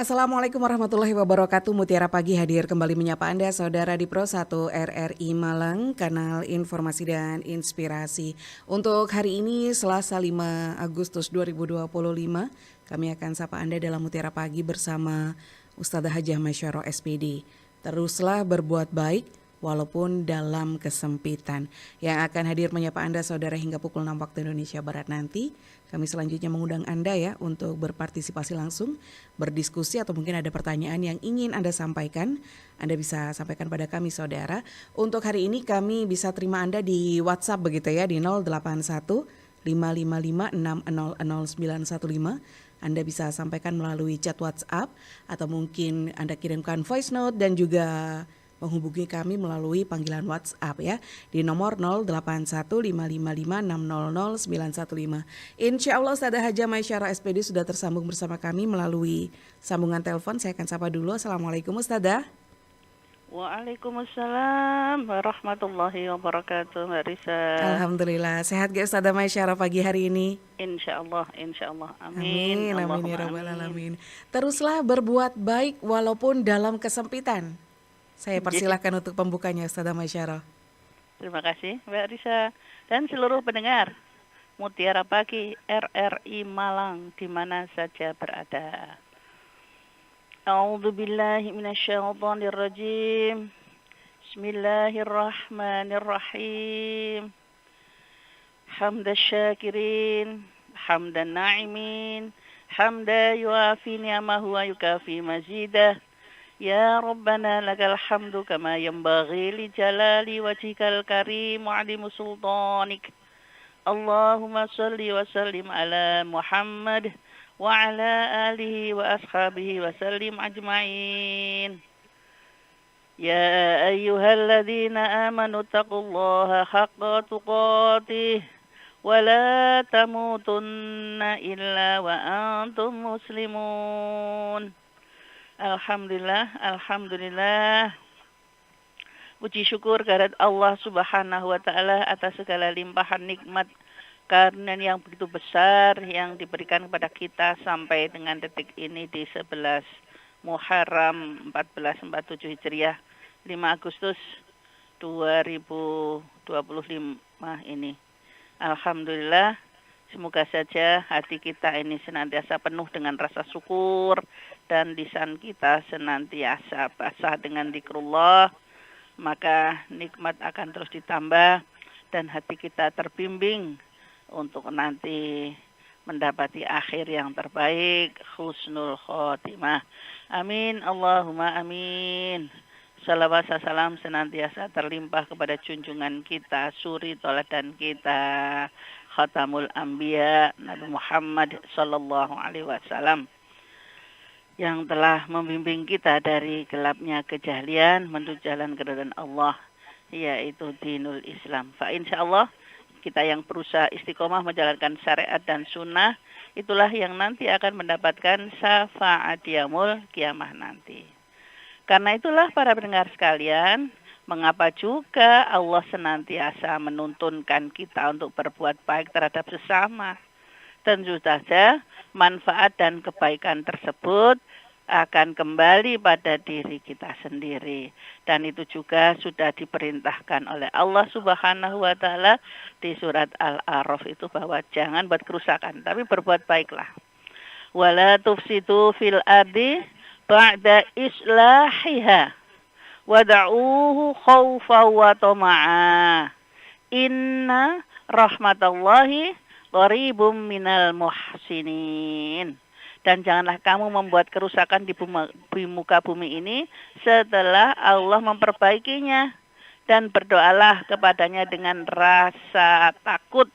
Assalamualaikum warahmatullahi wabarakatuh. Mutiara Pagi hadir kembali menyapa Anda saudara di Pro 1 RRI Malang, kanal informasi dan inspirasi. Untuk hari ini Selasa 5 Agustus 2025, kami akan sapa Anda dalam Mutiara Pagi bersama Ustadzah Hajah Maisyarah SPD. Teruslah berbuat baik walaupun dalam kesempitan. Yang akan hadir menyapa Anda saudara hingga pukul 6 waktu Indonesia Barat nanti. Kami selanjutnya mengundang Anda ya untuk berpartisipasi langsung, berdiskusi atau mungkin ada pertanyaan yang ingin Anda sampaikan. Anda bisa sampaikan pada kami saudara. Untuk hari ini kami bisa terima Anda di WhatsApp begitu ya, di 081 555 600 915. Anda bisa sampaikan melalui chat WhatsApp atau mungkin Anda kirimkan voice note dan juga menghubungi kami melalui panggilan WhatsApp ya di nomor 0815555600 915. Insya Allah Ustadzah Hajah Maisyarah SPD sudah tersambung bersama kami melalui sambungan telepon. Saya akan sapa dulu. Assalamualaikum Ustadzah. Waalaikumsalam warahmatullahi wabarakatuh, Mbak Risa. Alhamdulillah, sehat gak Ustadzah Maisyarah pagi hari ini? Insya Allah, Amin, amin. amin ya Allahumma rabbal amin. alamin. Teruslah berbuat baik walaupun dalam kesempitan. Saya persilahkan untuk pembukanya Ustadzah Maisyarah. Terima kasih Mbak Risa dan seluruh pendengar Mutiara Pagi RRI Malang di mana saja berada. A'udzu billahi minasyaitonir rajim. Bismillahirrahmanirrahim. Hamdan syakirin, hamdan na'imin, hamda yuafi ni'amahu wa yukafi mazidah. Ya Rabbana lakal hamdu kama yanbaghi li jalali wajhikal karim wa 'azimi sultanik. Allahumma salli wa sallim ala Muhammad wa ala alihi wa ashabihi wa sallim ajma'in. Ya ayyuhalladzina amanu taqullaha haqqa tuqatih wa la tamutunna illa wa antum muslimun. Alhamdulillah. Puji syukur kehadirat Allah Subhanahu wa taala atas segala limpahan nikmat karunia yang begitu besar yang diberikan kepada kita sampai dengan detik ini di 11 Muharram 1447 Hijriah 5 Agustus 2025 ini. Alhamdulillah. Semoga saja hati kita ini senantiasa penuh dengan rasa syukur dan lisan kita senantiasa basah dengan zikrullah, maka nikmat akan terus ditambah dan hati kita terbimbing untuk nanti mendapati akhir yang terbaik, husnul khotimah. Amin, Allahumma amin. Salawat salam senantiasa terlimpah kepada junjungan kita, suri toladan kita, Khatamul Anbiya Nabi Muhammad sallallahu alaihi wasallam yang telah membimbing kita dari gelapnya kejahilian menuju jalan keridhaan Allah, yaitu dinul Islam. Fa insyaallah kita yang berusaha istiqomah menjalankan syariat dan sunnah, itulah yang nanti akan mendapatkan syafaat yaumul kiamah nanti. Karena itulah para pendengar sekalian, mengapa juga Allah senantiasa menuntunkan kita untuk berbuat baik terhadap sesama. Tentu saja manfaat dan kebaikan tersebut akan kembali pada diri kita sendiri. Dan itu juga sudah diperintahkan oleh Allah Subhanahu wa taala di surat Al-A'raf itu bahwa jangan buat kerusakan, tapi berbuat baiklah. Wala tufsidu fil ardi ba'da islahiha wada'uhu khawfa wa tama'a. Inna rahmatallahi qaribum minal muhsinin. Dan janganlah kamu membuat kerusakan di muka bumi ini setelah Allah memperbaikinya. Dan berdoalah kepadanya dengan rasa takut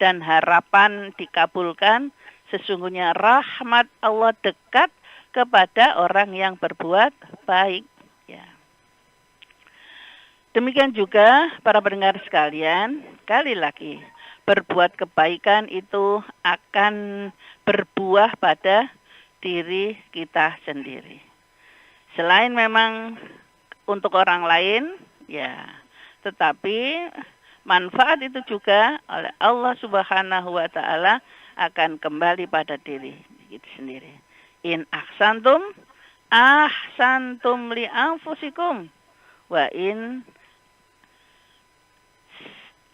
dan harapan dikabulkan. Sesungguhnya rahmat Allah dekat kepada orang yang berbuat baik. Ya. Demikian juga para pendengar sekalian, kali lagi berbuat kebaikan itu akan berbuah pada diri kita sendiri. Selain memang untuk orang lain, ya, tetapi manfaat itu juga oleh Allah Subhanahu wa taala akan kembali pada diri kita sendiri. In ahsantum li anfusikum. Wa in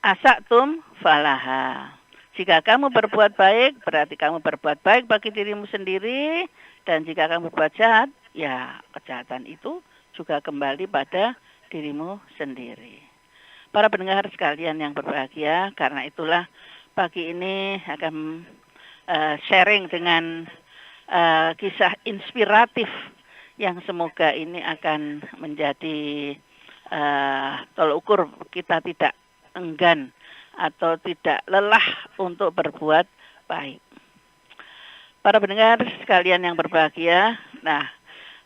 asatum falaha. Jika kamu berbuat baik, berarti kamu berbuat baik bagi dirimu sendiri. Dan jika kamu berbuat jahat, ya kejahatan itu juga kembali pada dirimu sendiri. Para pendengar sekalian yang berbahagia, karena itulah pagi ini akan sharing dengan kisah inspiratif yang semoga ini akan menjadi tolak ukur kita tidak enggan atau tidak lelah untuk berbuat baik. Para pendengar sekalian yang berbahagia, nah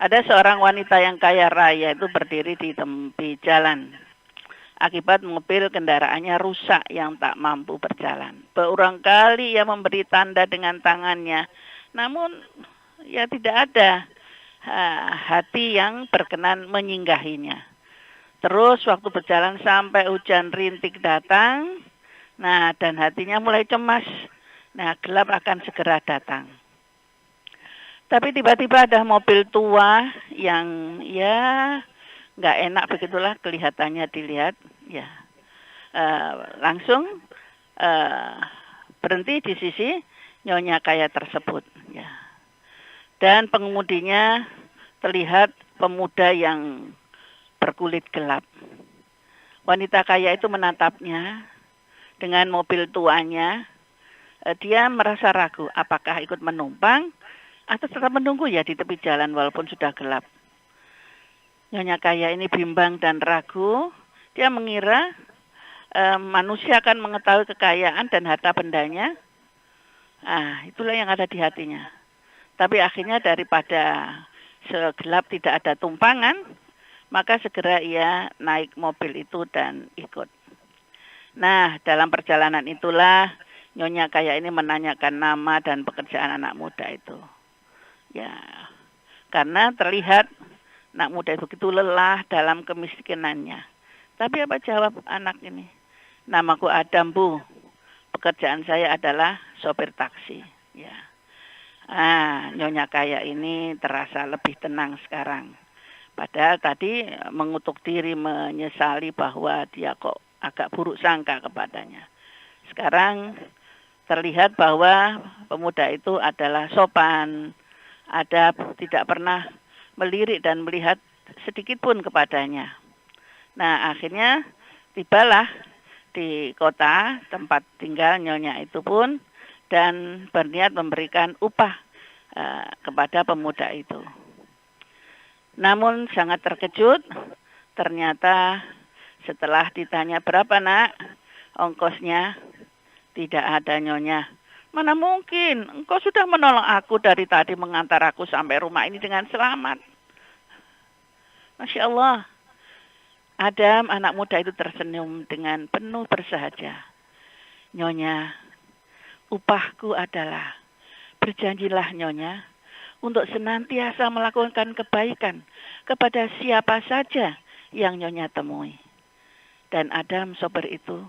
ada seorang wanita yang kaya raya itu berdiri di tepi jalan. Akibat mobil kendaraannya rusak yang tak mampu berjalan. Berulang kali ia memberi tanda dengan tangannya, namun ya tidak ada hati yang berkenan menyinggahinya. Terus waktu berjalan sampai hujan rintik datang, nah dan hatinya mulai cemas. Nah gelap akan segera datang. Tapi tiba-tiba ada mobil tua yang ya nggak enak begitulah kelihatannya dilihat. Ya langsung berhenti di sisi Nyonya Kaya tersebut. Ya. Dan pengemudinya terlihat pemuda yang berkulit gelap. Wanita kaya itu menatapnya dengan mobil tuanya. Dia merasa ragu apakah ikut menumpang atau tetap menunggu ya di tepi jalan walaupun sudah gelap. Nyonya Kaya ini bimbang dan ragu. Dia mengira manusia akan mengetahui kekayaan dan harta bendanya. Itulah yang ada di hatinya. Tapi akhirnya daripada segelap tidak ada tumpangan, maka segera ia naik mobil itu dan ikut. Nah, dalam perjalanan itulah Nyonya Kaya ini menanyakan nama dan pekerjaan anak muda itu. Ya, karena terlihat anak muda itu begitu lelah dalam kemiskinannya. Tapi apa jawab anak ini? Namaku Adam, Bu. Pekerjaan saya adalah sopir taksi. Ya. Nyonya Kaya ini terasa lebih tenang sekarang. Padahal tadi mengutuk diri, menyesali bahwa dia kok agak buruk sangka kepadanya. Sekarang terlihat bahwa pemuda itu adalah sopan, adab, tidak pernah melirik dan melihat sedikit pun kepadanya. Nah, akhirnya tibalah di kota tempat tinggal Nyonya itu pun dan berniat memberikan upah kepada pemuda itu. Namun sangat terkejut, ternyata setelah ditanya berapa nak ongkosnya, tidak ada. Nyonya. Mana mungkin, engkau sudah menolong aku dari tadi mengantar aku sampai rumah ini dengan selamat. Masya Allah. Adam, anak muda itu tersenyum dengan penuh bersahaja. Nyonya, upahku adalah, berjanjilah Nyonya, untuk senantiasa melakukan kebaikan kepada siapa saja yang Nyonya temui. Dan Adam, sopir itu,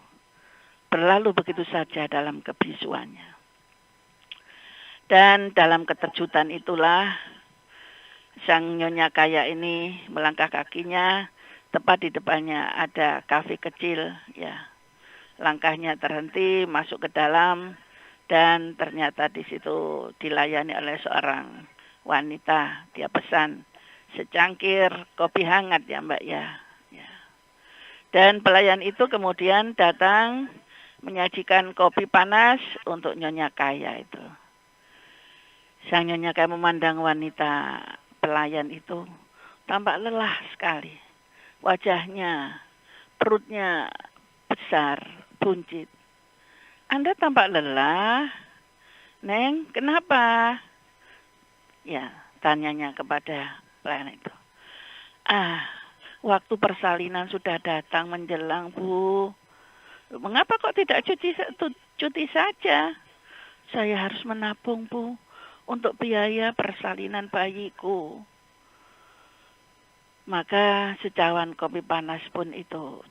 berlalu begitu saja dalam kebisuannya. Dan dalam keterjutan itulah, sang Nyonya Kaya ini melangkah kakinya, tepat di depannya ada kafe kecil, ya. Langkahnya terhenti, masuk ke dalam, dan ternyata di situ dilayani oleh seorang wanita. Dia pesan secangkir kopi hangat ya Mbak ya. Dan pelayan itu kemudian datang menyajikan kopi panas untuk Nyonya Kaya itu. Sang Nyonya Kaya memandang wanita pelayan itu tampak lelah sekali. Wajahnya, perutnya besar, buncit. Anda tampak lelah, Neng, kenapa? Ya, tanyanya kepada pelayan itu. Waktu persalinan sudah datang menjelang, Bu. Mengapa kok tidak cuti saja? Saya harus menabung, Bu, untuk biaya persalinan bayiku. Maka secawan kopi panas pun itu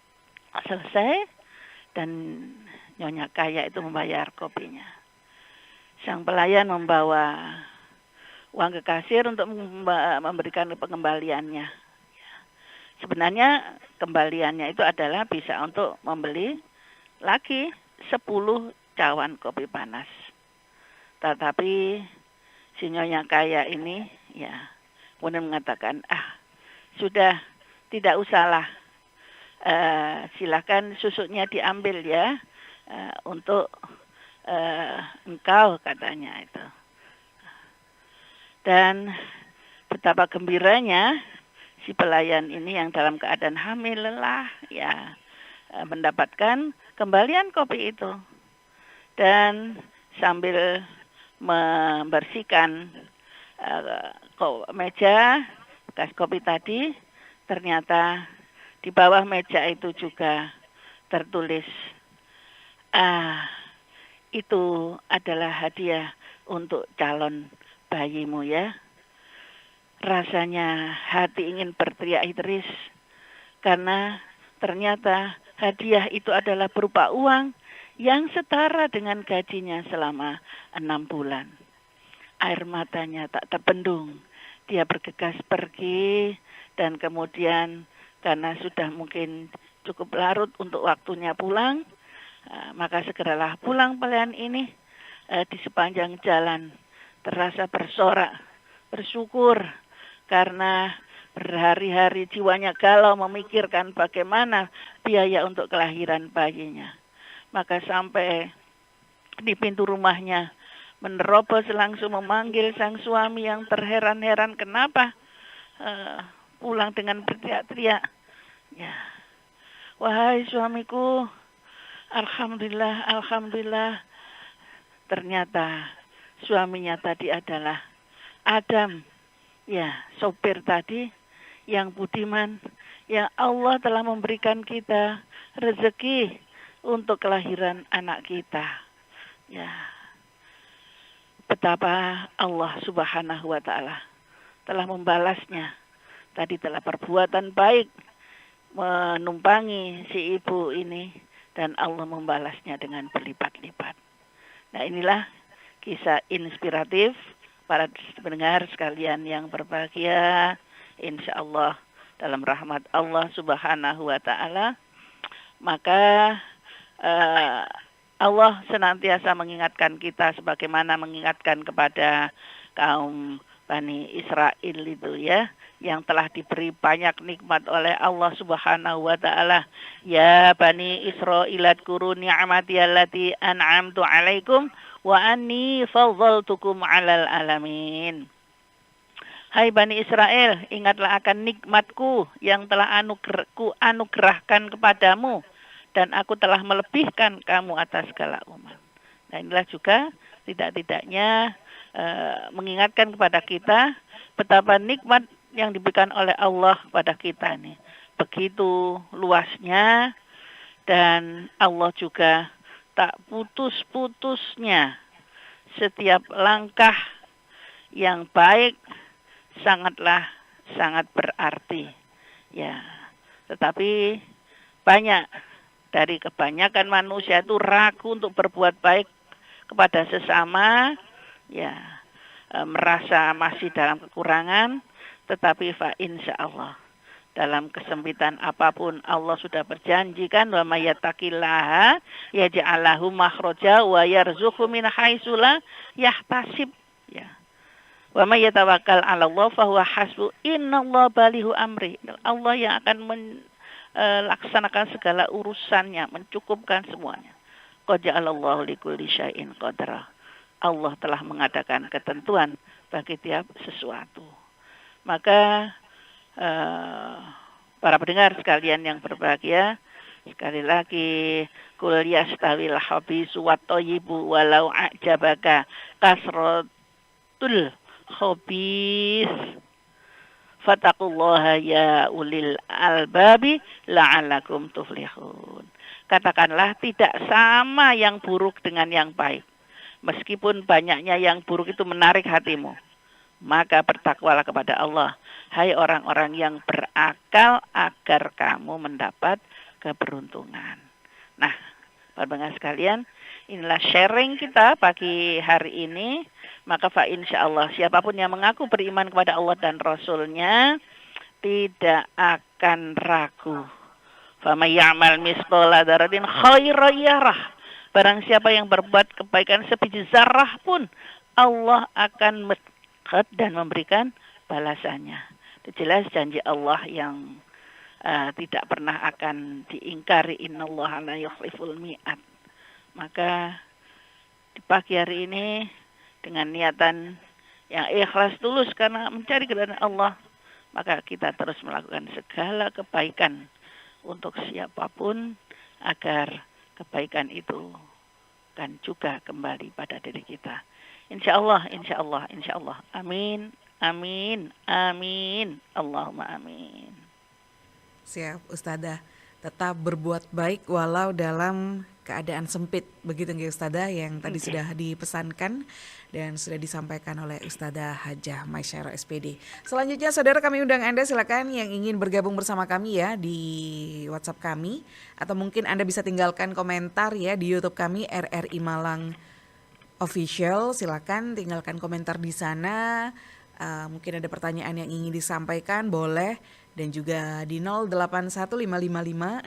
selesai dan Nyonya Kaya itu membayar kopinya. Sang pelayan membawa uang ke kasir untuk memberikan pengembaliannya. Sebenarnya kembaliannya itu adalah bisa untuk membeli lagi 10 cawan kopi panas. Tetapi si Nyonya Kaya ini ya kemudian mengatakan, sudah tidak usahlah, silakan susunya diambil ya, untuk engkau, katanya itu. Dan betapa gembiranya si pelayan ini yang dalam keadaan hamil lelah ya mendapatkan kembalian kopi itu. Dan sambil membersihkan meja bekas kopi tadi, ternyata di bawah meja itu juga tertulis, itu adalah hadiah untuk calon bayimu ya. Rasanya hati ingin berteriak histeris karena ternyata hadiah itu adalah berupa uang yang setara dengan gajinya selama 6 bulan. Air matanya tak terbendung. Dia bergegas pergi dan kemudian karena sudah mungkin cukup larut untuk waktunya pulang, maka segeralah pulang pelayan ini. Di sepanjang jalan terasa bersorak, bersyukur karena berhari-hari jiwanya galau memikirkan bagaimana biaya untuk kelahiran bayinya. Maka sampai di pintu rumahnya menerobos langsung memanggil sang suami yang terheran-heran kenapa pulang dengan berteriak-teriak. Ya, wahai suamiku, alhamdulillah, alhamdulillah. Ternyata suaminya tadi adalah Adam, ya sopir tadi yang budiman, yang Allah telah memberikan kita rezeki untuk kelahiran anak kita. Ya, betapa Allah Subhanahu wa Ta'ala telah membalasnya. Tadi telah perbuatan baik menumpangi si ibu ini dan Allah membalasnya dengan berlipat-lipat. Nah, inilah kisah inspiratif para pendengar sekalian yang berbahagia. Insya Allah dalam rahmat Allah Subhanahu wa Ta'ala, maka Allah senantiasa mengingatkan kita sebagaimana mengingatkan kepada kaum Bani Israel itu ya, yang telah diberi banyak nikmat oleh Allah Subhanahu wa Ta'ala. Ya Bani Israil adkuru ni'mati allati an'amtu 'alaikum wa anni faddaltukum 'alal alamin. Hai Bani Israel, ingatlah akan nikmatku yang telah anugerahkan kepadamu dan aku telah melebihkan kamu atas segala umat. Nah, inilah juga tidak-tidaknya mengingatkan kepada kita betapa nikmat yang diberikan oleh Allah kepada kita ini begitu luasnya, dan Allah juga tak putus-putusnya setiap langkah yang baik sangat berarti ya. Tetapi banyak dari kebanyakan manusia itu ragu untuk berbuat baik kepada sesama ya, merasa masih dalam kekurangan. Tetapi fa insya Allah dalam kesempitan apapun Allah sudah berjanjikan, wa may yattaqillaha yaj'al lahu makhraja wa yarzuqhu min haitsu la yahtasib ya. Wa may yatawakkal 'ala Allah fa huwa hasbuh, innallaha balighu amri. Allah yang akan melaksanakan segala urusannya, mencukupkan semuanya. Qad ja'alallahu likulli syai'in qadra. Allah telah mengadakan ketentuan bagi tiap sesuatu. Maka para pendengar sekalian yang berbahagia, sekali lagi, kul yastawil khabisu wat thayyibu walau a'jabaka kasratul khabis fattaqullaha ya ulil albabi la'allakum tuflihun. Katakanlah tidak sama yang buruk dengan yang baik. Meskipun banyaknya yang buruk itu menarik hatimu, maka bertakwalah kepada Allah, hai orang-orang yang berakal, agar kamu mendapat keberuntungan. Nah, para pendengar sekalian, inilah sharing kita pagi hari ini. Maka fa insya Allah siapapun yang mengaku beriman kepada Allah dan Rasul-Nya tidak akan ragu. Faman ya'mal misqala dzarratin khairan yarah. Barang siapa yang berbuat kebaikan sebiji zarah pun Allah akan melihat dan memberikan balasannya. Itu jelas janji Allah yang tidak pernah akan diingkari. Innallaha la yukhliful mi'ad. Maka di pagi hari ini dengan niatan yang ikhlas tulus karena mencari keridhaan Allah, maka kita terus melakukan segala kebaikan untuk siapapun agar kebaikan itu kan juga kembali pada diri kita. Insya Allah, insya Allah, insya Allah. Amin, amin, amin. Allahumma amin. Siap, Ustadzah. Tetap berbuat baik walau dalam keadaan sempit. Begitu nggih Ustadzah yang tadi sudah dipesankan dan sudah disampaikan oleh Ustadzah Hajah Maisyarah SPD. Selanjutnya saudara kami undang Anda, silakan yang ingin bergabung bersama kami ya di WhatsApp kami. Atau mungkin Anda bisa tinggalkan komentar ya di YouTube kami RRI Malang Official. Silakan tinggalkan komentar di sana. Mungkin ada pertanyaan yang ingin disampaikan, boleh. Dan juga di 081555600915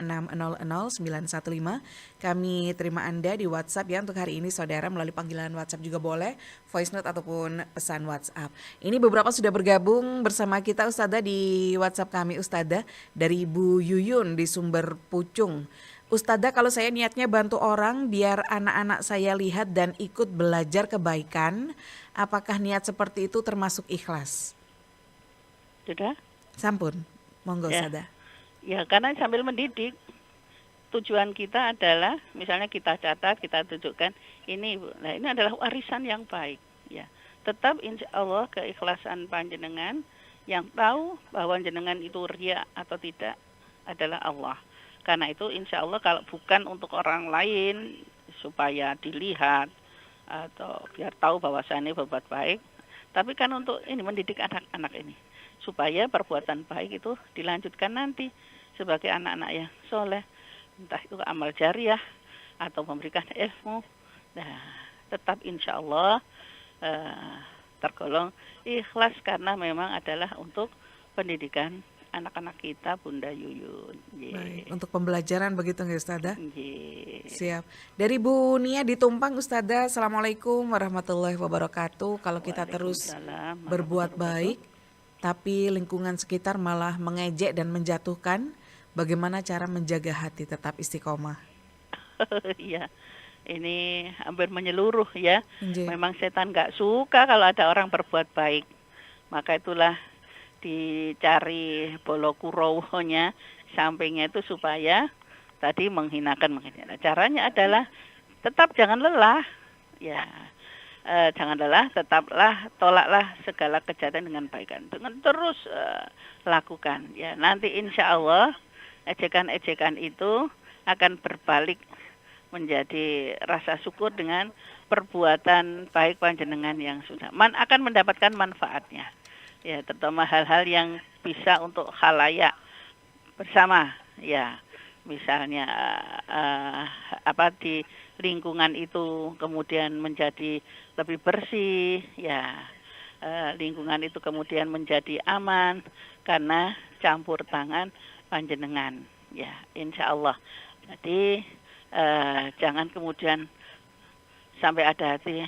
kami terima Anda di WhatsApp ya untuk hari ini saudara, melalui panggilan WhatsApp juga boleh, voice note ataupun pesan WhatsApp. Ini beberapa sudah bergabung bersama kita Ustadzah di WhatsApp kami. Ustadzah dari Bu Yuyun di Sumber Pucung. Ustadzah, kalau saya niatnya bantu orang biar anak-anak saya lihat dan ikut belajar kebaikan, apakah niat seperti itu termasuk ikhlas? Sudah? Sampun, monggo Ya. Ustadzah. Ya, karena sambil mendidik, tujuan kita adalah misalnya kita catat, kita tunjukkan ini, nah ini adalah warisan yang baik. Ya, tetap insya Allah keikhlasan panjenengan yang tahu bahwa jenengan itu riya atau tidak adalah Allah. Karena itu insya Allah kalau bukan untuk orang lain supaya dilihat atau biar tahu bahwasannya berbuat baik, tapi kan untuk ini mendidik anak-anak ini supaya perbuatan baik itu dilanjutkan nanti sebagai anak-anak yang soleh, entah itu amal jariah atau memberikan ilmu. Nah, tetap insya Allah tergolong ikhlas karena memang adalah untuk pendidikan anak-anak kita, Bunda Yuyun. Baik, untuk pembelajaran begitu nggak Ustadzah? Yeah. Siap. Dari Bu Nia di Tumpang Ustadzah, Assalamualaikum warahmatullahi wabarakatuh. Kalau kita terus Waalaikumsalam berbuat warahmatullahi baik tapi lingkungan sekitar malah mengejek dan menjatuhkan, bagaimana cara menjaga hati tetap istiqomah? Iya, ini hampir menyeluruh ya. Nggih. Memang setan gak suka kalau ada orang berbuat baik. Maka itulah dicari bolokurowonya, sampingnya itu supaya tadi menghinakan. Nah, caranya adalah tetap jangan lelah. Ya, jangan lelah, tetaplah tolaklah segala kejahatan dengan kebaikan. Dengan terus lakukan. Ya, nanti insya Allah ejekan-ejekan itu akan berbalik menjadi rasa syukur dengan perbuatan baik panjenengan yang sudah akan mendapatkan manfaatnya. Ya, terutama hal-hal yang bisa untuk khalayak bersama. Ya, misalnya di lingkungan itu kemudian menjadi lebih bersih, ya lingkungan itu kemudian menjadi aman karena campur tangan panjenengan, ya insya Allah. Jadi jangan kemudian sampai ada hati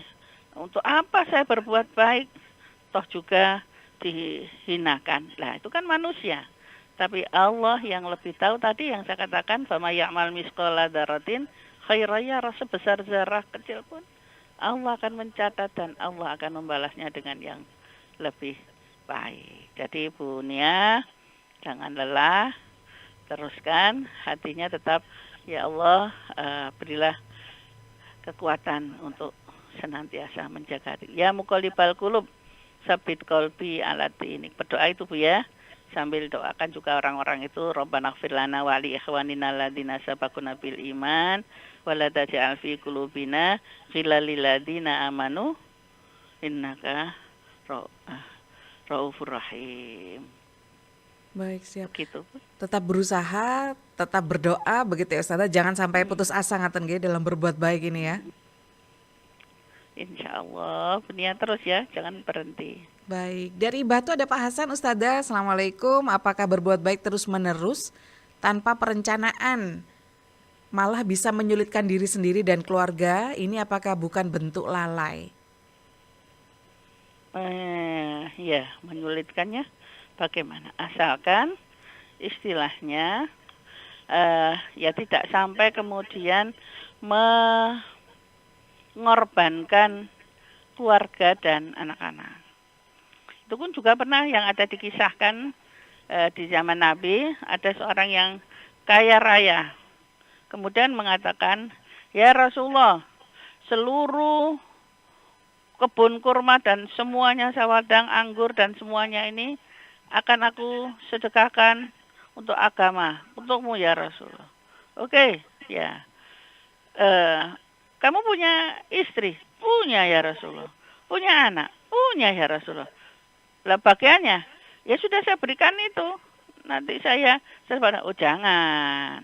untuk apa saya berbuat baik, toh juga dihinakan. Lah itu kan manusia. Tapi Allah yang lebih tahu tadi yang saya katakan, fama ya'mal misqala dzarratin khairan yarah, sebesar zarah kecil pun Allah akan mencatat dan Allah akan membalasnya dengan yang lebih baik. Jadi Bu Nia, jangan lelah, teruskan hatinya tetap, ya Allah berilah kekuatan untuk senantiasa menjaga hati. Ya muqallibal qulub, sabit qalbi ala dinik. Berdoa itu Bu ya. Sambil doakan juga orang-orang itu, Rabbana ighfir lana wa li ikhwanina alladzina sabaquna bil iman wa la taj'al fi qulubina ghillal lil ladzina amanu innaka raufur rahim. Baik, siap. Gitu. Tetap berusaha, tetap berdoa begitu ya Ustazah. Jangan sampai putus asa ngaten nggih dalam berbuat baik ini ya. Insya Allah berniat terus ya, jangan berhenti. Baik, dari Batu ada Pak Hasan. Ustazah, Assalamualaikum. Apakah berbuat baik terus-menerus tanpa perencanaan malah bisa menyulitkan diri sendiri dan keluarga? Ini apakah bukan bentuk lalai? Ya, menyulitkannya bagaimana? Asalkan istilahnya ya tidak sampai kemudian mengorbankan keluarga dan anak-anak. Itu pun juga pernah yang ada dikisahkan di zaman Nabi, ada seorang yang kaya raya. Kemudian mengatakan, ya Rasulullah, seluruh kebun kurma dan semuanya sawadang, anggur dan semuanya ini akan aku sedekahkan untuk agama, untukmu ya Rasulullah. Oke, ya. Kamu punya istri? Punya ya Rasulullah. Punya anak? Punya ya Rasulullah. Lah bagiannya? Ya sudah saya berikan itu. Nanti saya oh jangan.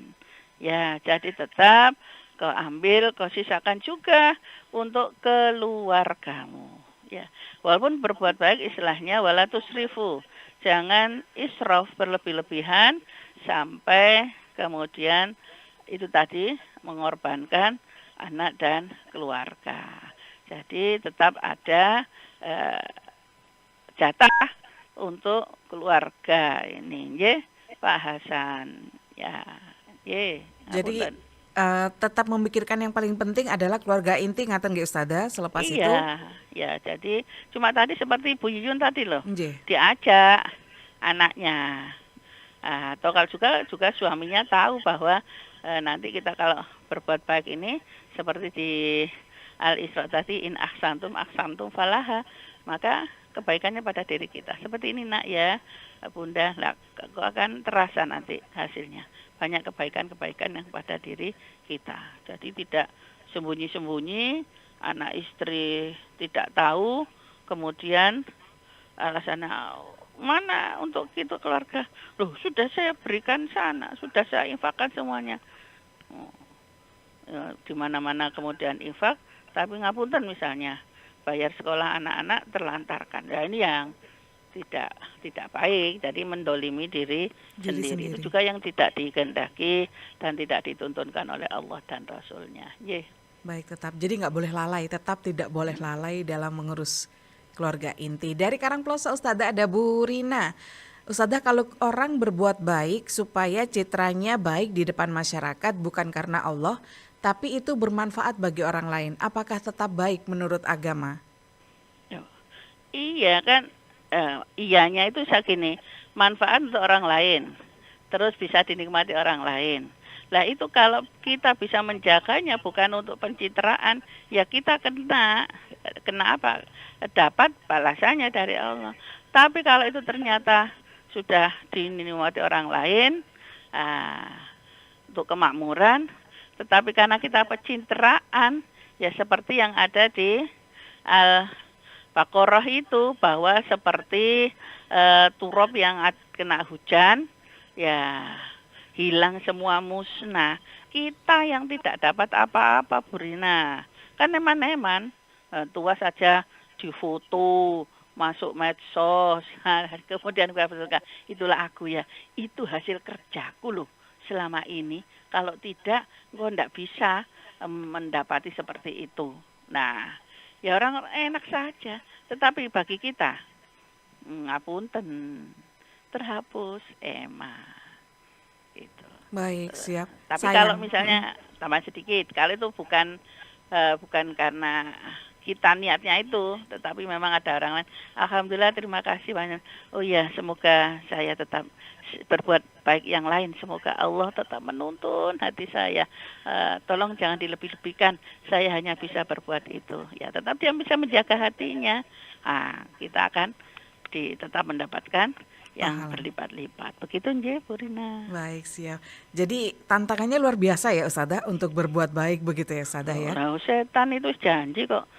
Ya, jadi tetap kau ambil, kau sisakan juga untuk keluargamu. Ya, walaupun berbuat baik istilahnya wala tusrifu. Jangan israf berlebih-lebihan sampai kemudian itu tadi mengorbankan anak dan keluarga. Jadi tetap ada jatah untuk keluarga ini, ya Pak Hasan. Ya, ye. Jadi tetap memikirkan yang paling penting adalah keluarga inti, ngaten nggih Ustazah selepas itu? Iya, ya jadi cuma tadi seperti Bu Yuyun tadi loh, Nggih. diajak anaknya. Atau kalau juga suaminya tahu bahwa nanti kita kalau berbuat baik ini seperti di Al-Isra tadi, in ahsantum falaha, maka kebaikannya pada diri kita. Seperti ini nak ya, Bunda, lah, kau akan terasa nanti hasilnya. Banyak kebaikan-kebaikan yang pada diri kita. Jadi tidak sembunyi-sembunyi, anak istri tidak tahu, kemudian alasannya mana untuk itu keluarga. Loh, sudah saya berikan sana, sudah saya infakkan semuanya. Di mana-mana kemudian infak, tapi ngapunten misalnya bayar sekolah anak-anak terlantarkan. Ya ini yang tidak baik, jadi mendolimi diri sendiri. Itu juga yang tidak dikehendaki dan tidak dituntunkan oleh Allah dan Rasulnya. Baik, tetap. Jadi nggak boleh lalai, tetap tidak boleh lalai dalam mengurus keluarga inti. Dari Karangploso Ustazah ada Bu Rina. Ustazah, kalau orang berbuat baik supaya citranya baik di depan masyarakat bukan karena Allah, tapi itu bermanfaat bagi orang lain, apakah tetap baik menurut agama? Iya kan, iyanya itu segini, manfaat untuk orang lain, terus bisa dinikmati orang lain. Lah itu kalau kita bisa menjaganya bukan untuk pencitraan, ya kita kena apa? Dapat balasannya dari Allah. Tapi kalau itu ternyata sudah dinikmati orang lain, untuk kemakmuran, tetapi karena kita pencitraan, ya seperti yang ada di Al-Baqarah itu, bahwa seperti turab yang kena hujan, ya hilang semua, musnah. Kita yang tidak dapat apa-apa, Bu Rina. Kan eman-eman, tua saja difoto, masuk medsos, kemudian itulah aku ya, itu hasil kerjaku loh selama ini. Kalau tidak, gue tidak bisa mendapati seperti itu. Nah, ya orang enak saja. Tetapi bagi kita, ngapunten, terhapus, gitu. Baik, siap. Tapi kalau misalnya tambah sedikit, kalau itu bukan karena kita niatnya itu, tetapi memang ada orang lain. Alhamdulillah, terima kasih banyak. Oh ya, semoga saya tetap berbuat baik yang lain. Semoga Allah tetap menuntun hati saya. Tolong jangan dilebih-lebihkan. Saya hanya bisa berbuat itu. Ya, tetap dia bisa menjaga hatinya. Kita akan tetap mendapatkan yang berlipat-lipat. Begitu nggih, Bu Rina. Baik, siap. Jadi tantangannya luar biasa ya Ustazah untuk berbuat baik begitu ya Ustazah ya. Setan itu janji kok.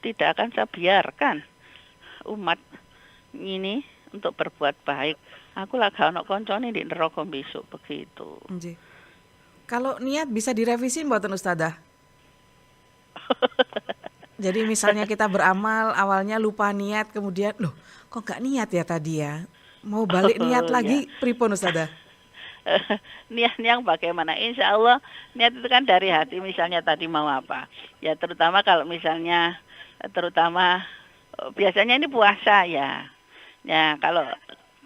Tidak akan saya biarkan umat ini untuk berbuat baik. Aku lagi ana koncone di neraka besok begitu. Kalau niat bisa direvisi mboten Ustazah? Jadi misalnya kita beramal awalnya lupa niat, kemudian loh kok nggak niat ya tadi ya? Mau balik niat Oh ya. lagi, pripun Ustazah? Niat yang bagaimana? Insya Allah niat itu kan dari hati. Misalnya tadi mau apa? Ya terutama kalau misalnya terutama biasanya ini puasa ya. Ya kalau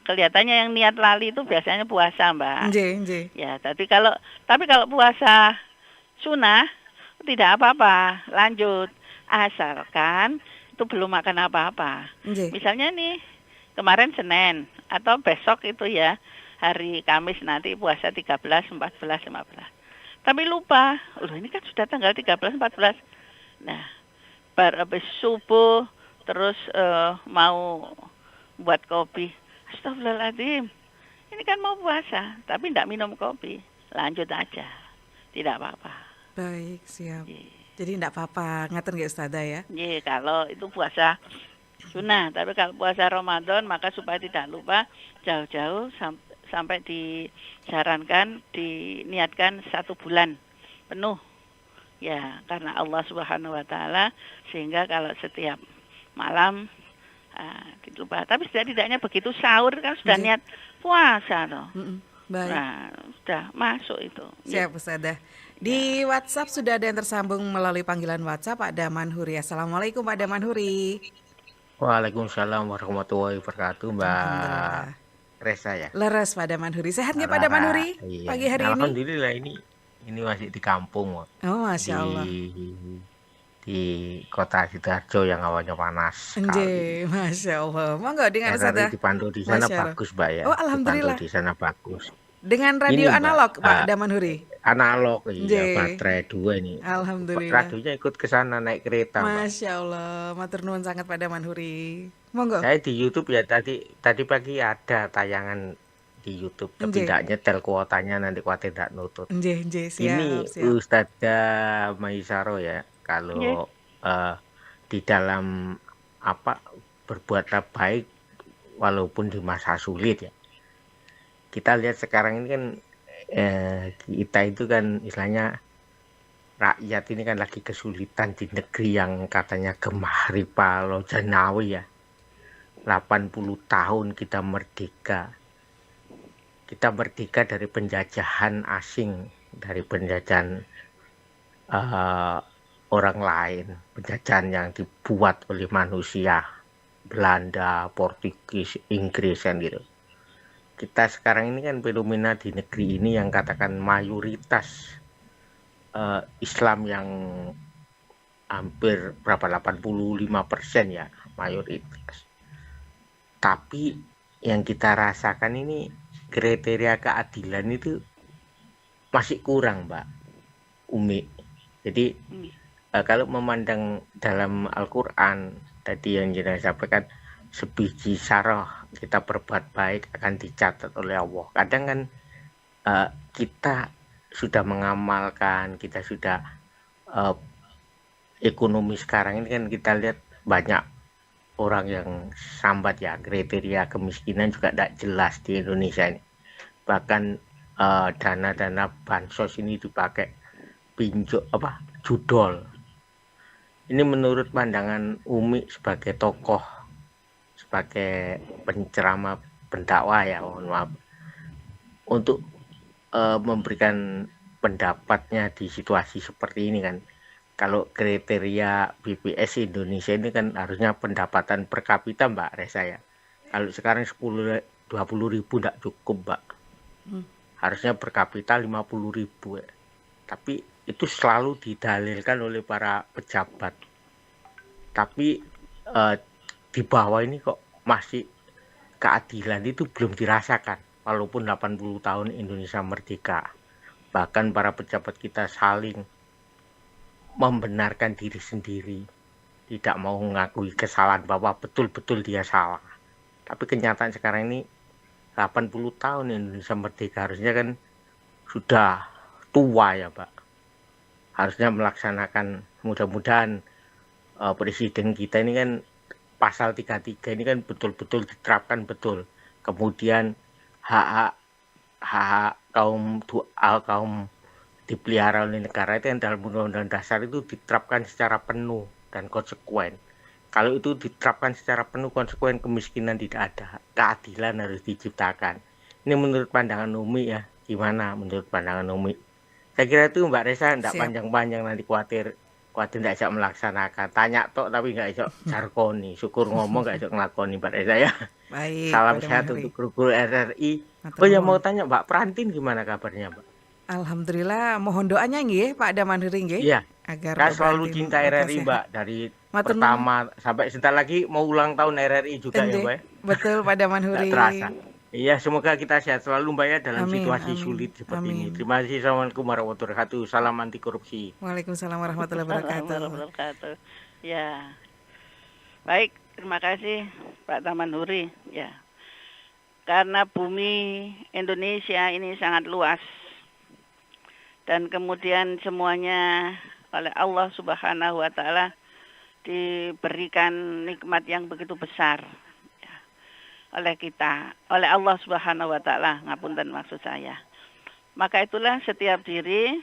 kelihatannya yang niat lali itu biasanya puasa Mbak. Nggih, nggih. Ya tapi kalau puasa sunnah tidak apa-apa, lanjut asalkan itu belum makan apa-apa. Nggih. Misalnya nih kemarin Senin atau besok itu ya hari Kamis nanti puasa 13, 14, 15. Tapi lupa, loh ini kan sudah tanggal 13, 14. Nah, habis subuh terus mau buat kopi. Astagfirullahaladzim, ini kan mau puasa, tapi tidak minum kopi. Lanjut aja, tidak apa-apa. Baik, siap. Ye. Jadi enggak apa-apa, ngaten nggih Ustazah ya? Ye, kalau itu puasa sunnah, tapi kalau puasa Ramadan maka supaya tidak lupa jauh-jauh sampai disarankan, diniatkan 1 bulan penuh. Ya, karena Allah Subhanahu wa taala sehingga kalau setiap malam lupa. Tapi setidaknya begitu sahur kan sudah Nggih. niat puasa toh. Baik. Nah, sudah masuk itu. Siap Ustazah. Di WhatsApp sudah ada yang tersambung melalui panggilan WhatsApp Pak Daman Huri. Assalamualaikum Pak Daman Huri. Waalaikumsalam warahmatullahi wabarakatuh, Mbak Alhamdulillah. Resa ya. Leres Pak Daman Huri. Sehat nggak Pak Daman Huri Iya. pagi hari ini? Alhamdulillah ini masih di kampung, Mbak. Oh, Masya Allah. Di kota Sidoarjo yang awalnya panas sekali. Nggih, Masya Allah. Monggo dengan Tapi Ustazah. dipantau di sana Masya Allah. bagus, Mbak ya. Oh, alhamdulillah. Dipantau di sana bagus. Dengan radio Ini, Mbak, analog Pak Daman Huri. Analog, iya, Nggih. baterai 2 ini. Alhamdulillah. Radionya ikut ke sana naik kereta, Mbak. Masya Allah, matur nuwun sangat Pak Daman Huri. Monggo. Saya di YouTube ya tadi pagi ada tayangan di YouTube, tapi Nggih. tidak nyetel kuotanya nanti kuatir tidak nutut. Nggih, nggih, Ini siap. Ustadzah Maisaro ya, kalau di dalam berbuatlah baik walaupun di masa sulit ya. Kita lihat sekarang ini kan kita itu kan istilahnya rakyat ini kan lagi kesulitan di negeri yang katanya gemah ripa Lojanawi ya. 80 tahun kita merdeka. Kita merdeka dari penjajahan asing, dari penjajahan orang lain, penjajahan yang dibuat oleh manusia, Belanda, Portugis, Inggris kan gitu. Kita sekarang ini kan fenomena di negeri ini yang katakan mayoritas Islam yang hampir 85% ya mayoritas. Tapi yang kita rasakan ini kriteria keadilan itu masih kurang, Mbak Umi. Jadi kalau memandang dalam Al-Quran tadi yang kita sampaikan, sebiji sarah kita berbuat baik akan dicatat oleh Allah. Kadang kan kita sudah mengamalkan, kita sudah ekonomi sekarang ini kan kita lihat banyak orang yang sambat ya, kriteria kemiskinan juga tidak jelas di Indonesia ini. Bahkan dana-dana bansos ini dipakai judol. Ini menurut pandangan Umi sebagai tokoh, sebagai penceramah pendakwah ya, mohon maaf, untuk memberikan pendapatnya di situasi seperti ini kan. Kalau kriteria BPS Indonesia ini kan harusnya pendapatan per kapita, Mbak Resa ya. Kalau sekarang 20 ribu tidak cukup, Mbak. Harusnya per kapita 50 ribu ya. Tapi itu selalu didalilkan oleh para pejabat. Tapi di bawah ini kok masih keadilan itu belum dirasakan. Walaupun 80 tahun Indonesia merdeka. Bahkan para pejabat kita saling membenarkan diri sendiri, tidak mau mengakui kesalahan bahwa betul-betul dia salah. Tapi kenyataan sekarang ini 80 tahun Indonesia merdeka, harusnya kan sudah tua ya, Pak. Harusnya melaksanakan, mudah-mudahan presiden kita ini kan pasal 33 ini kan betul-betul diterapkan betul. Kemudian hak kaum dipelihara oleh negara itu yang dalam undang-undang dasar itu diterapkan secara penuh. dan konsekuen. Kalau itu diterapkan secara penuh konsekuen, kemiskinan tidak ada, keadilan harus diciptakan. Ini menurut pandangan Umi ya, gimana menurut pandangan Umi? Saya kira itu Mbak Resa tidak Siap. panjang-panjang, nanti khawatir tidak bisa melaksanakan. Tanya tok tapi nggak bisa jargoni, syukur ngomong nggak bisa ngelakoni Mbak Resa ya. Baik, Salam Pak sehat Damandri. untuk guru-guru RRI. Matur Oh ya, nuwun. mau tanya Mbak Prantin gimana kabarnya Mbak? Alhamdulillah, mohon doanya nggih Pak Damandri nggih Iya, agar saya Mbak selalu Brantin cinta lekas RRI sehat. Mbak, dari Matur nuwun. pertama sampai sebentar lagi mau ulang tahun RRI juga ya Ende, Mbak ya. betul Pak Nggak Damandri. terasa. Iya, semoga kita sehat selalu Mbak ya dalam Amin, situasi amin, sulit seperti ini. amin. Terima kasih. Assalamualaikum warahmatullahi wabarakatuh. Salam anti korupsi. Waalaikumsalam warahmatullahi Assalamualaikum wabarakatuh. warahmatullahi wabarakatuh. Ya, baik, terima kasih Pak Taman Huri. Ya, karena bumi Indonesia ini sangat luas dan kemudian semuanya oleh Allah Subhanahu wa taala diberikan nikmat yang begitu besar ya, oleh kita, oleh Allah Subhanahu wa taala, ngapunten maksud saya. Maka itulah setiap diri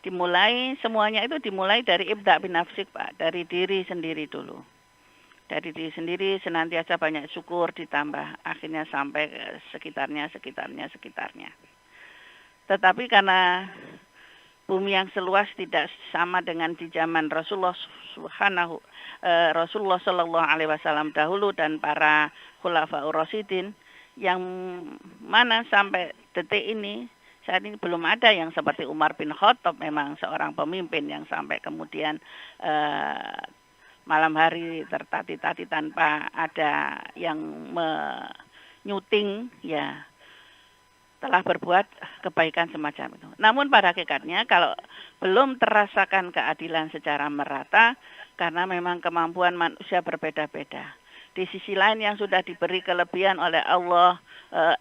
dimulai, semuanya itu dimulai dari ibda' binafsik Pak, dari diri sendiri dulu. Dari diri sendiri senantiasa banyak syukur ditambah akhirnya sampai ke sekitarnya. Tetapi karena bumi yang seluas tidak sama dengan di zaman Rasulullah Sallallahu Alaihi Wasallam dahulu dan para khulafaur rasyidin, yang mana sampai detik ini saat ini belum ada yang seperti Umar bin Khattab, memang seorang pemimpin yang sampai kemudian malam hari tertati-tati tanpa ada yang menyuting, ya telah berbuat kebaikan semacam itu. Namun pada hakikatnya kalau belum terasakan keadilan secara merata, karena memang kemampuan manusia berbeda-beda. Di sisi lain yang sudah diberi kelebihan oleh Allah,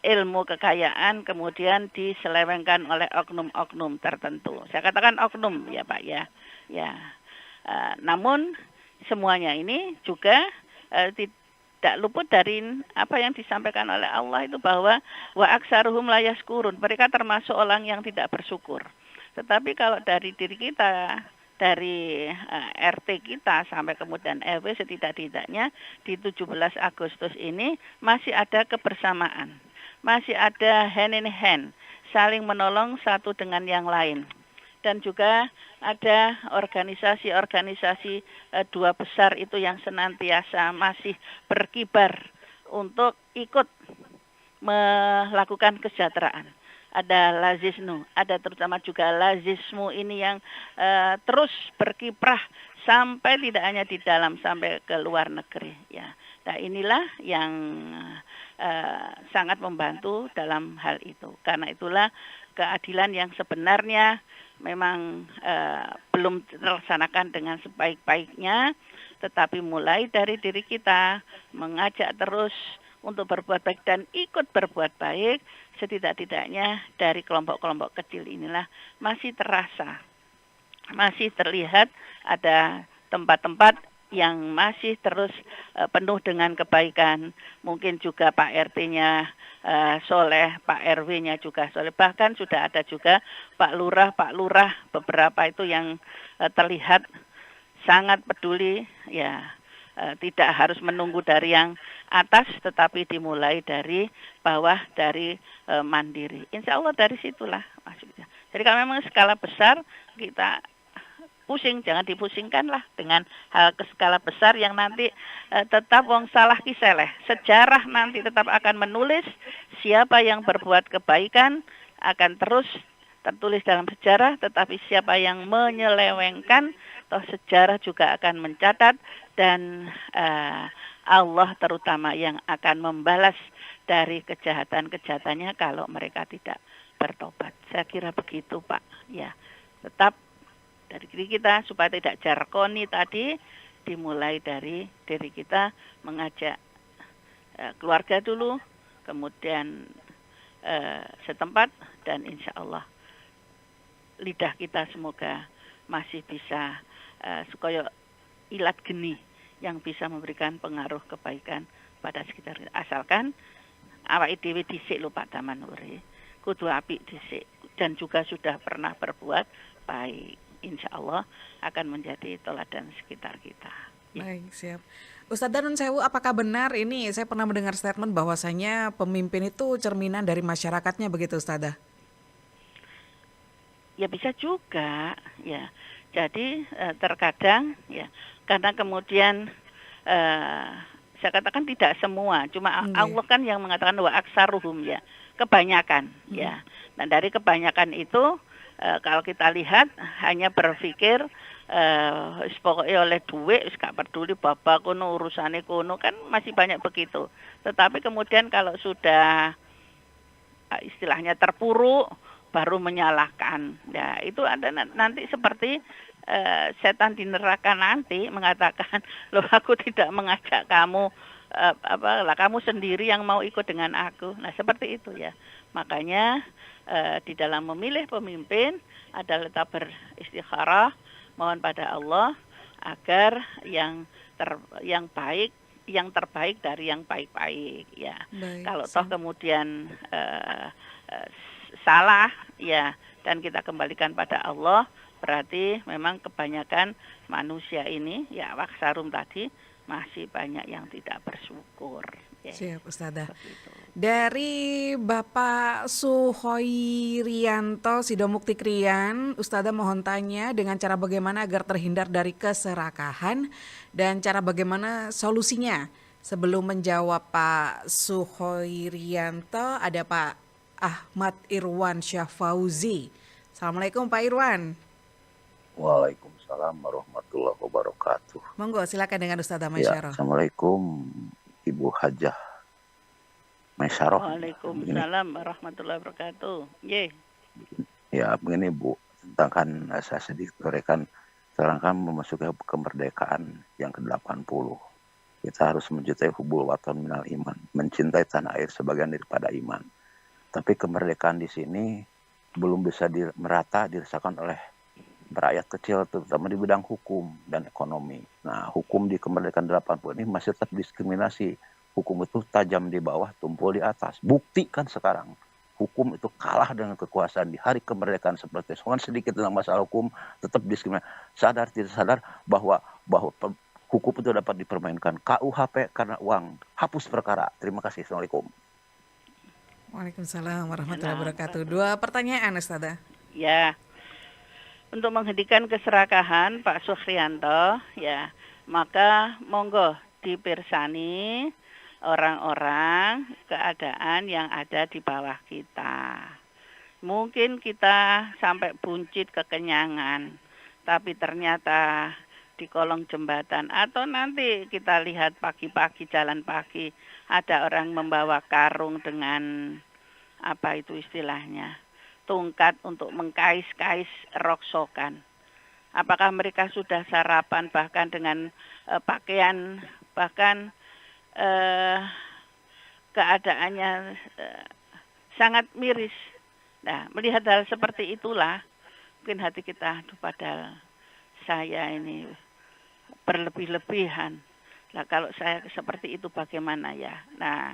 ilmu, kekayaan, kemudian diselewengkan oleh oknum-oknum tertentu. Saya katakan oknum ya Pak ya. Namun semuanya ini juga tidak luput dari apa yang disampaikan oleh Allah itu, bahwa wa aksaruhum la yaskurun, mereka termasuk orang yang tidak bersyukur. Tetapi kalau dari diri kita, dari RT kita sampai kemudian RW, setidak-tidaknya di 17 Agustus ini masih ada kebersamaan, masih ada hand in hand, saling menolong satu dengan yang lain. Dan juga ada organisasi-organisasi dua besar itu yang senantiasa masih berkibar untuk ikut melakukan kesejahteraan. Ada Lazisnu, ada terutama juga Lazismu ini yang terus berkiprah sampai tidak hanya di dalam, sampai ke luar negeri. Ya. Nah inilah yang sangat membantu dalam hal itu. Karena itulah keadilan yang sebenarnya memang belum terlaksanakan dengan sebaik-baiknya, tetapi mulai dari diri kita mengajak terus untuk berbuat baik dan ikut berbuat baik, setidak-tidaknya dari kelompok-kelompok kecil inilah masih terasa, masih terlihat ada tempat-tempat yang masih terus penuh dengan kebaikan. Mungkin juga Pak RT-nya soleh, Pak RW-nya juga soleh. Bahkan sudah ada juga Pak Lurah beberapa itu yang terlihat sangat peduli, ya tidak harus menunggu dari yang atas, tetapi dimulai dari bawah, dari mandiri. Insya Allah dari situlah maksudnya. Jadi kalau memang skala besar kita pusing, jangan dipusingkan lah dengan hal ke skala besar yang nanti tetap wong salah kiseleh. Sejarah nanti tetap akan menulis siapa yang berbuat kebaikan akan terus tertulis dalam sejarah, tetapi siapa yang menyelewengkan, toh sejarah juga akan mencatat, dan Allah terutama yang akan membalas dari kejahatan-kejahatannya kalau mereka tidak bertobat. Saya kira begitu Pak. Ya, tetap dari diri kita supaya tidak jargoni tadi, dimulai dari diri kita, mengajak keluarga dulu, kemudian setempat, dan insya Allah lidah kita semoga masih bisa supaya ilat geni yang bisa memberikan pengaruh kebaikan pada sekitar kita. Asalkan awake dhewe dhisik lho Pak Taman Uri, kudu apik dhisik dan juga sudah pernah berbuat baik. insya Allah akan menjadi teladan sekitar kita. Baik, siap. Ustadzah Nun Sewu, apakah benar ini saya pernah mendengar statement bahwasanya pemimpin itu cerminan dari masyarakatnya begitu Ustadzah? Ya bisa juga, ya. Jadi terkadang ya karena kemudian saya katakan tidak semua, cuma Nggih. Allah kan yang mengatakan wa aksaruhum ya, kebanyakan ya. Nah dari kebanyakan itu kalau kita lihat hanya berpikir pokoknya oleh duit, gak peduli bapak kuno urusannya kuno, kan masih banyak begitu. Tetapi kemudian kalau sudah istilahnya terpuruk baru menyalahkan. Ya, itu ada nanti seperti setan di neraka nanti mengatakan, "Loh, aku tidak mengajak kamu kamu sendiri yang mau ikut dengan aku." Nah, seperti itu ya. Makanya di dalam memilih pemimpin adalah kita beristikharah, mohon pada Allah agar yang baik, yang terbaik dari yang baik-baik ya. Baik, Kalau toh siap. kemudian salah ya dan kita kembalikan pada Allah, berarti memang kebanyakan manusia ini ya waksarum tadi masih banyak yang tidak bersyukur. Ya, Siap, Ustadzah. seperti itu. Dari Bapak Suhoirianto Sidomukti Krian, Ustadzah mohon tanya dengan cara bagaimana agar terhindar dari keserakahan dan cara bagaimana solusinya. Sebelum menjawab Pak Suhoirianto, ada Pak Ahmad Irwan Syafauzi. Assalamualaikum Pak Irwan. Waalaikumsalam warahmatullahi wabarakatuh. Monggo silakan dengan Ustadzah Ya, Maisyarah. Assalamualaikum Ibu Hajah Maisyarah. Waalaikumsalam warahmatullahi wabarakatuh. Ya, begini Bu, tentang kan saya sedikit berikan, sekarang kan memasuki kemerdekaan yang ke-80. Kita harus mencintai hubul watan minal iman, mencintai tanah air sebagian daripada iman. Tapi kemerdekaan di sini belum bisa merata dirasakan oleh rakyat kecil, terutama di bidang hukum dan ekonomi. Nah, hukum di kemerdekaan 80 ini masih tetap diskriminasi. Hukum itu tajam di bawah, tumpul di atas. Bukti kan sekarang, hukum itu kalah dengan kekuasaan di hari kemerdekaan seperti itu. Sedikit dalam masalah hukum, tetap diskriminasi. Sadar tidak sadar bahwa hukum itu dapat dipermainkan. KUHP karena uang. Hapus perkara. Terima kasih. Assalamualaikum. Waalaikumsalam warahmatullahi wabarakatuh. Dua pertanyaan Ustadzah. Ya. Untuk menghentikan keserakahan Pak Suhrianto ya, maka monggo dipirsani orang-orang keadaan yang ada di bawah kita. Mungkin kita sampai buncit kekenyangan, tapi ternyata di kolong jembatan atau nanti kita lihat pagi-pagi jalan pagi ada orang membawa karung dengan apa itu istilahnya, tungkat untuk mengkais-kais roksokan. Apakah mereka sudah sarapan bahkan dengan pakaian, bahkan keadaannya sangat miris. Nah, melihat hal seperti itulah, mungkin hati kita, aduh padahal saya ini berlebih-lebihan. Nah, kalau saya seperti itu bagaimana ya? Nah,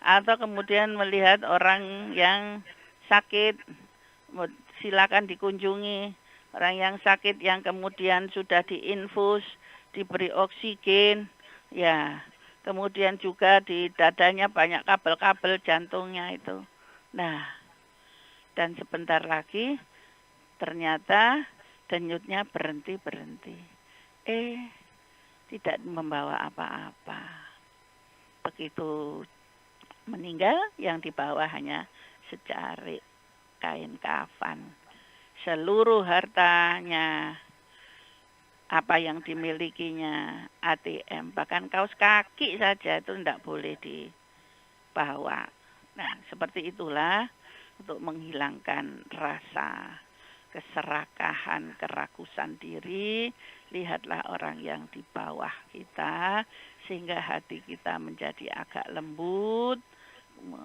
atau kemudian melihat orang yang sakit, silakan dikunjungi. Orang yang sakit yang kemudian sudah diinfus, diberi oksigen, ya. Kemudian juga di dadanya banyak kabel-kabel jantungnya itu. Nah, dan sebentar lagi ternyata denyutnya berhenti. Tidak membawa apa-apa. Begitu meninggal, yang dibawa hanya secarik kain kafan. Seluruh hartanya, apa yang dimilikinya, ATM, bahkan kaos kaki saja itu tidak boleh dibawa. Nah, seperti itulah untuk menghilangkan rasa keserakahan, kerakusan diri. Lihatlah orang yang di bawah kita, sehingga hati kita menjadi agak lembut,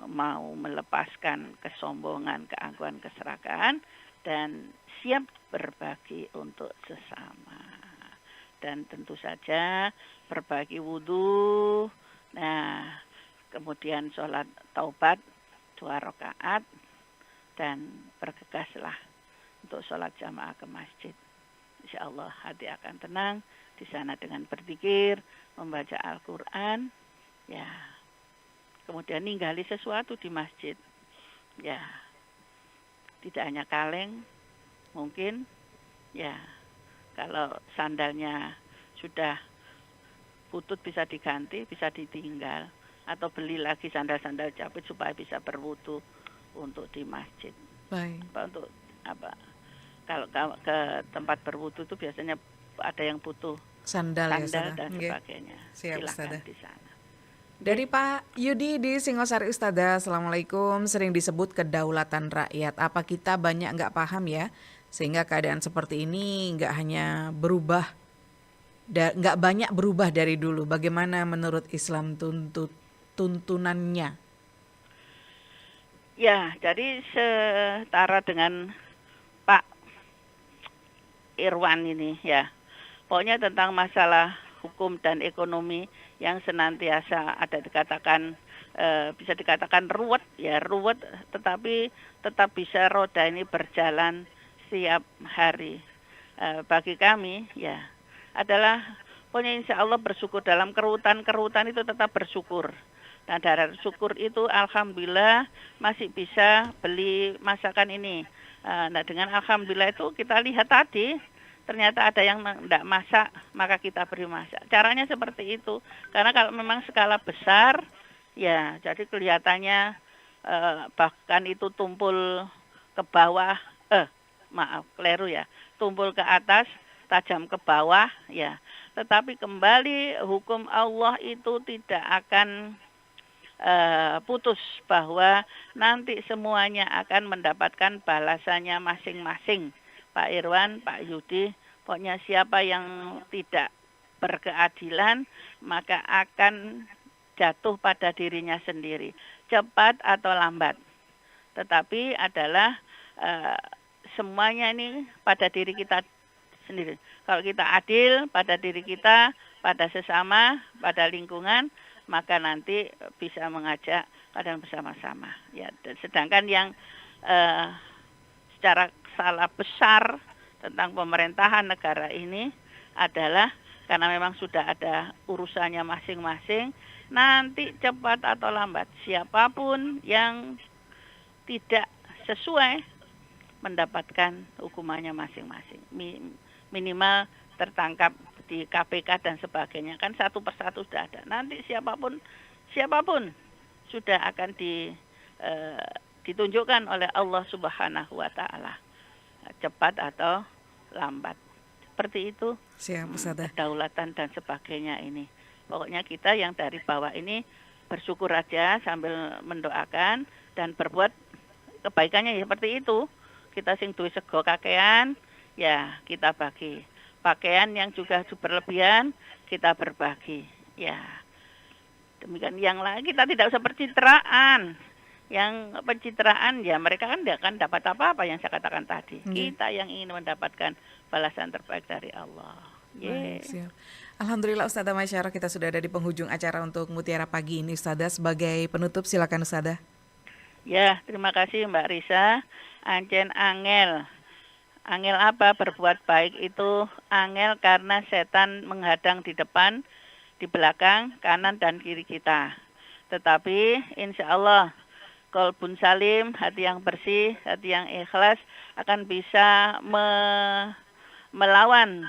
mau melepaskan kesombongan, keangkuhan, keserakahan, dan siap berbagi untuk sesama. Dan tentu saja berbagi wudhu, nah kemudian sholat taubat 2 rakaat, dan bergegaslah untuk sholat jamaah ke masjid. insya Allah hati akan tenang di sana dengan berzikir, membaca Al-Quran, ya. Kemudian ninggali sesuatu di masjid, ya. Tidak hanya kaleng, mungkin, ya. Kalau sandalnya sudah putut bisa diganti, bisa ditinggal, atau beli lagi sandal-sandal jepit supaya bisa berwudu untuk di masjid. Baik. Untuk apa? Kalau ke tempat berwudu itu biasanya ada yang butuh Sandal ya, Ustazah. dan Nggih. sebagainya. Siap, Silakan Ustazah. di sana. Dari Pak Yudi di Singosari, Ustazah, Assalamualaikum. Sering disebut kedaulatan rakyat. Apa kita banyak nggak paham ya? Sehingga keadaan seperti ini nggak hanya berubah, nggak banyak berubah dari dulu. Bagaimana menurut Islam tuntunannya? Ya, jadi setara dengan Pak Irwan ini ya. Pokoknya tentang masalah hukum dan ekonomi yang senantiasa ada dikatakan bisa dikatakan ruwet, tetapi tetap bisa roda ini berjalan setiap hari. Bagi kami ya adalah pokoknya insya Allah bersyukur dalam kerutan itu tetap bersyukur. Dan dari syukur itu alhamdulillah masih bisa beli masakan ini. Nah dengan alhamdulillah itu kita lihat tadi ternyata ada yang tidak masak, maka kita beri masak. Caranya seperti itu. Karena kalau memang skala besar, ya jadi kelihatannya bahkan itu tumpul ke bawah, keliru ya, tumpul ke atas, tajam ke bawah, ya. Tetapi kembali hukum Allah itu tidak akan putus bahwa nanti semuanya akan mendapatkan balasannya masing-masing. Pak Irwan, Pak Yudi, pokoknya siapa yang tidak berkeadilan maka akan jatuh pada dirinya sendiri, cepat atau lambat. Tetapi adalah semuanya ini pada diri kita sendiri. Kalau kita adil pada diri kita, pada sesama, pada lingkungan, maka nanti bisa mengajak keadaan bersama-sama. Ya, sedangkan yang secara salah besar tentang pemerintahan negara ini adalah karena memang sudah ada urusannya masing-masing, nanti cepat atau lambat siapapun yang tidak sesuai mendapatkan hukumannya masing-masing. Minimal tertangkap di KPK dan sebagainya, kan satu persatu sudah ada. Nanti siapapun sudah akan ditunjukkan oleh Allah Subhanahu wa taala. Cepat atau lambat. Seperti itu. Siap, Ustazah. Kedaulatan dan sebagainya ini. Pokoknya kita yang dari bawah ini bersyukur aja sambil mendoakan dan berbuat kebaikannya ya seperti itu. Kita sing duwe sego kakean, ya kita bagi. Pakaian yang juga berlebihan, kita berbagi. Ya. Demikian yang lain kita tidak usah pencitraan. Yang pencitraan ya mereka kan tidak akan dapat apa-apa yang saya katakan tadi. Kita yang ingin mendapatkan balasan terbaik dari Allah. Siap. Alhamdulillah Ustazah Masyarah, kita sudah ada di penghujung acara untuk Mutiara Pagi ini. Ustazah sebagai penutup silakan Ustazah. Ya, terima kasih Mbak Risa. Ancen angel. Angel apa? Berbuat baik itu angel karena setan menghadang di depan, di belakang, kanan dan kiri kita. Tetapi insya Allah qalbun salim, hati yang bersih, hati yang ikhlas akan bisa melawan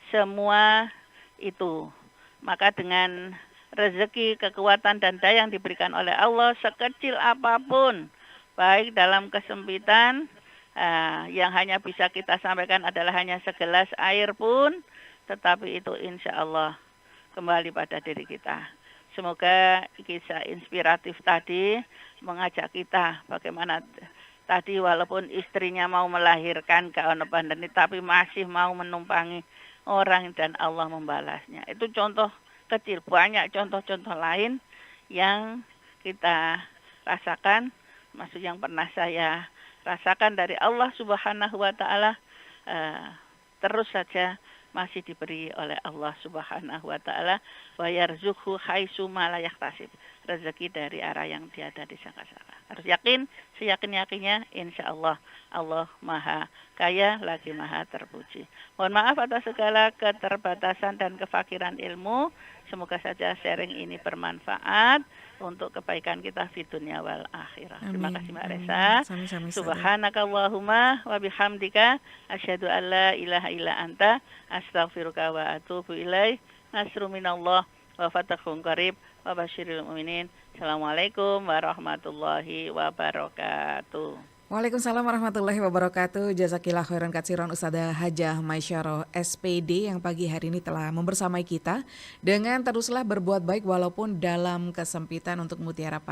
semua itu. Maka dengan rezeki, kekuatan dan daya yang diberikan oleh Allah sekecil apapun, baik dalam kesempitan, yang hanya bisa kita sampaikan adalah hanya segelas air pun, tetapi itu insya Allah kembali pada diri kita. Semoga kisah inspiratif tadi mengajak kita bagaimana tadi walaupun istrinya mau melahirkan ke ono pandemi tapi masih mau menumpangi orang dan Allah membalasnya. Itu contoh kecil, banyak contoh-contoh lain yang kita rasakan, maksud yang pernah saya rasakan dari Allah Subhanahu wa taala. Terus saja masih diberi oleh Allah Subhanahu wa taala, wa yarzuqhu haitsu ma la yahtasib. Rezeki dari arah yang tiada disangka-sangka. Harus yakin, seyakin-yakinnya insya Allah Allah Maha Kaya lagi Maha Terpuji. Mohon maaf atas segala keterbatasan dan kefakiran ilmu. Semoga saja sharing ini bermanfaat untuk kebaikan kita di dunia wal akhirah. Terima kasih Mbak Reza. Sami-sami, Ustazah. Subhanakallahumma wa bihamdika asyhadu an la ilaha illa anta astaghfiruka wa atubu ilaik. Nasrun minallah wa fathun qarib wa basyiril mu'minin. Assalamualaikum warahmatullahi wabarakatuh. Waalaikumsalam warahmatullahi wabarakatuh. Jazakillah khairan katsiran Ustazah Hajah Maisyarah SPD yang pagi hari ini telah membersamai kita dengan teruslah berbuat baik walaupun dalam kesempitan untuk Mutiara Pagi.